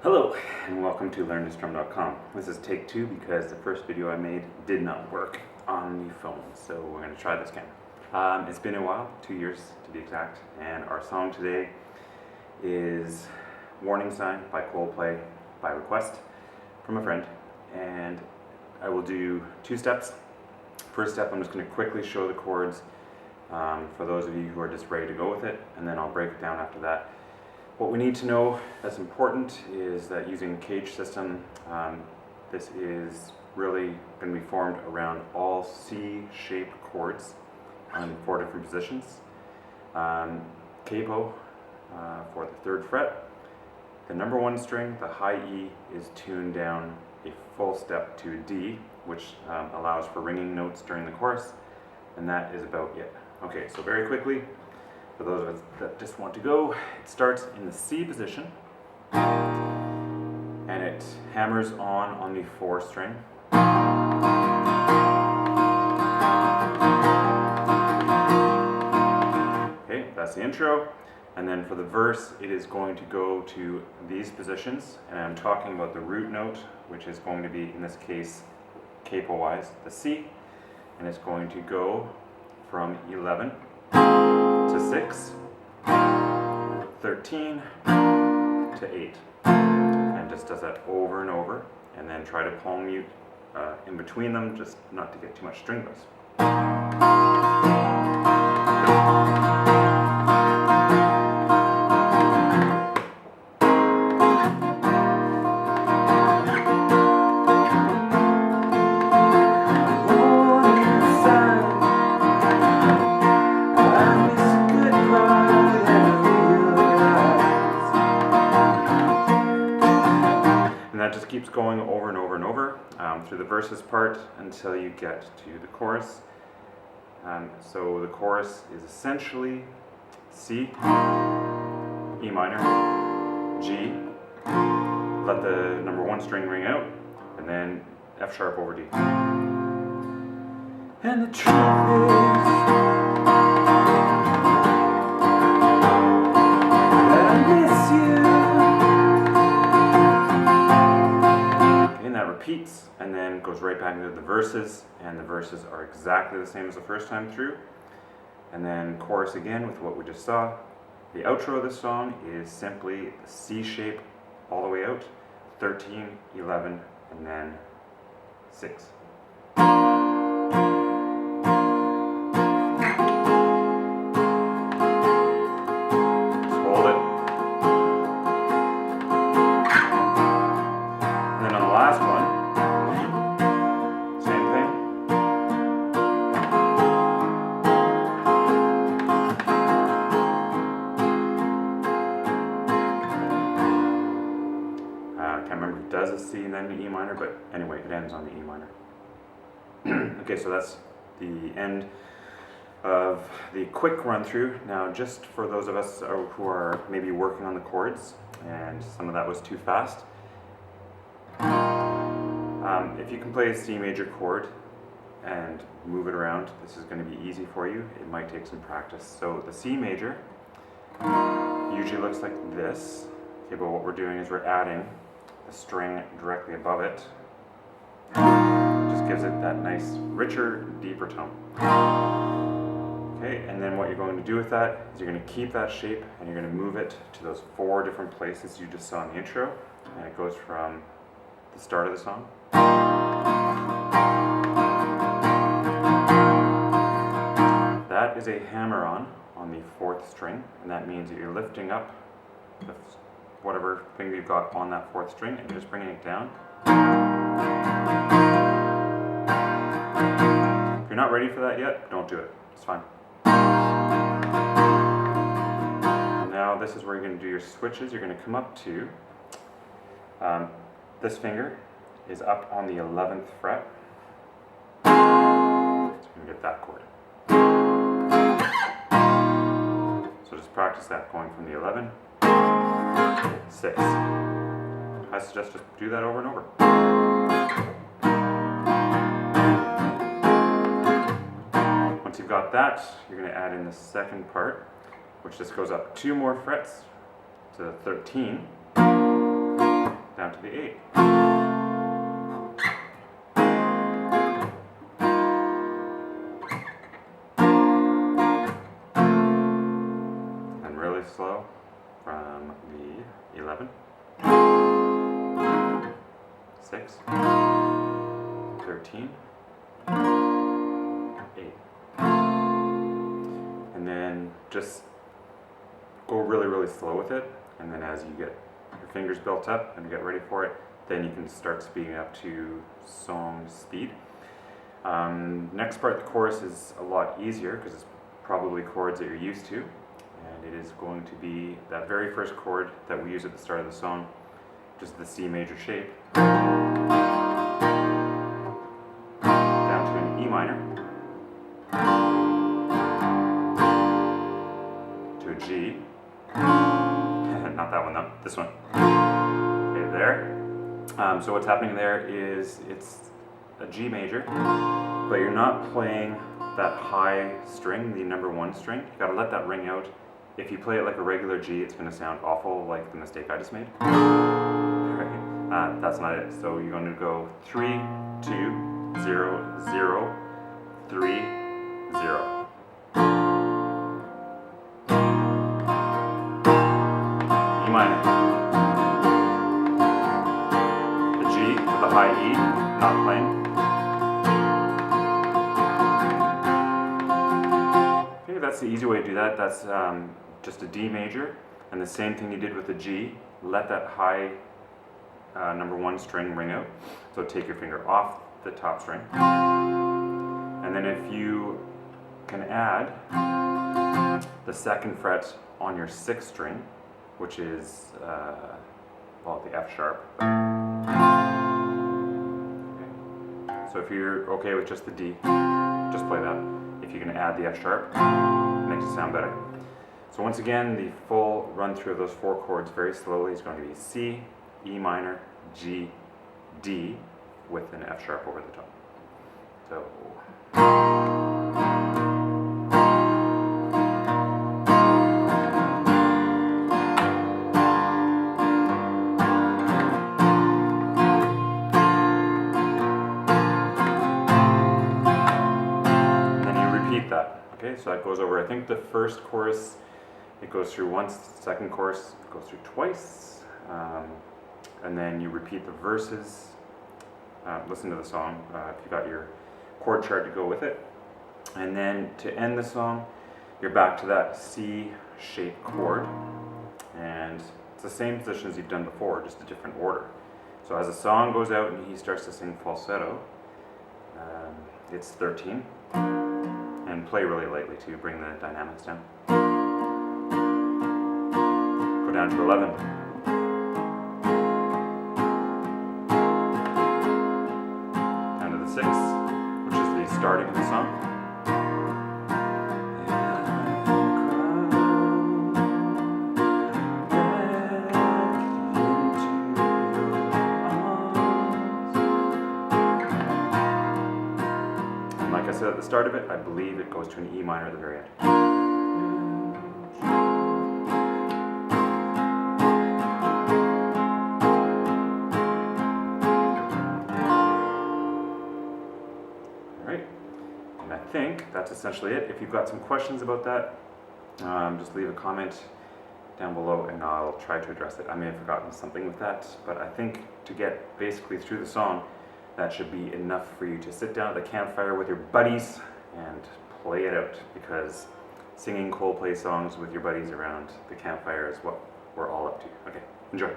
Hello and welcome to LearnThisDrum.com. This is take two because the first video I made did not work on the phone, so we're going to try this again. It's been a while, 2 years to be exact, and our song today is Warning Sign by Coldplay by request from a friend, and I will do two steps. First step, I'm just going to quickly show the chords for those of you who are just ready to go with it, and then I'll break it down after that. What we need to know that's important is that using a cage system, this is really going to be formed around all C-shaped chords on 4 different positions. Capo for the 3rd fret. The number 1 string, the high E, is tuned down a full step to D, which allows for ringing notes during the chorus, and that is about it. Okay, so very quickly, for those of us that just want to go, it starts in the C position, and it hammers on the 4 string. Okay, that's the intro. And then for the verse, it is going to go to these positions, and I'm talking about the root note, which is going to be, in this case, capo-wise, the C, and it's going to go from 11 to 6, 13 to 8, and just does that over and over, and then try to palm mute in between them, just not to get too much string bass. That just keeps going over and over and over through the verses part until you get to the chorus. So the chorus is essentially C, E minor, G, let the number 1 string ring out, and then F sharp over D. And the truth is repeats and then goes right back into the verses, and the verses are exactly the same as the first time through, and then chorus again with what we just saw. The outro of this song is simply the C shape all the way out, 13, 11, and then 6. Does a C and then the E minor, but anyway, it ends on the E minor. Okay, so that's the end of the quick run through. Now, just for those of us who are maybe working on the chords, and some of that was too fast, if you can play a C major chord and move it around, this is going to be easy for you. It might take some practice. So the C major usually looks like this. Okay, but what we're doing is we're adding a string directly above it. Just gives it that nice, richer, deeper tone. Okay, and then what you're going to do with that is you're going to keep that shape and you're going to move it to those 4 different places you just saw in the intro, and it goes from the start of the song that is a hammer-on the 4th string, and that means that you're lifting up the whatever thing you've got on that 4th string and just bringing it down. If you're not ready for that yet, don't do it. It's fine. Now this is where you're going to do your switches. You're going to come up to, this finger is up on the 11th fret. So you're going to get that chord. So just practice that going from the 11. 6. I suggest just do that over and over. Once you've got that, you're going to add in the 2nd part, which just goes up 2 more frets to 13. down to the 8. And really slow from the 11, 6, 13, 8. And then just go really, really slow with it. And then as you get your fingers built up and you get ready for it, then you can start speeding up to song speed. Next part, the chorus, is a lot easier because it's probably chords that you're used to. And it is going to be that very first chord that we use at the start of the song, just the C major shape, down to an E minor, to a G, not that one though, this one, okay, there. So what's happening there is it's a G major, but you're not playing that high string, the number 1 string. You gotta let that ring out. If you play it like a regular G, it's gonna sound awful, like the mistake I just made. Right. That's not it. So you're gonna go 3, 2, 0, 0, 3, 0. E minor. The G with the high E, not playing. Okay, that's the easy way to do that. That's just a D major, and the same thing you did with the G. Let that high number 1 string ring out. So take your finger off the top string, and then if you can add the 2nd fret on your 6th string, which is well, the F sharp. Okay. So if you're okay with just the D, just play that. If you can add the F sharp, it makes it sound better. So once again, the full run through of those 4 chords very slowly is going to be C, E minor, G, D, with an F sharp over the top. So. That. Okay, so that goes over, I think the first chorus, it goes through once, the second chorus it goes through twice, and then you repeat the verses. Listen to the song if you got your chord chart to go with it. And then to end the song, you're back to that C-shaped chord, and it's the same position as you've done before, just a different order. So as the song goes out and he starts to sing falsetto, it's 13. And play really lightly to bring the dynamics down. Go down to 11. Down to the 6, which is the starting of the song. Like I said at the start of it, I believe it goes to an E minor at the very end. Alright, and I think that's essentially it. If you've got some questions about that, just leave a comment down below and I'll try to address it. I may have forgotten something with that, but I think to get basically through the song, that should be enough for you to sit down at the campfire with your buddies and play it out, because singing Coldplay songs with your buddies around the campfire is what we're all up to. Okay, enjoy.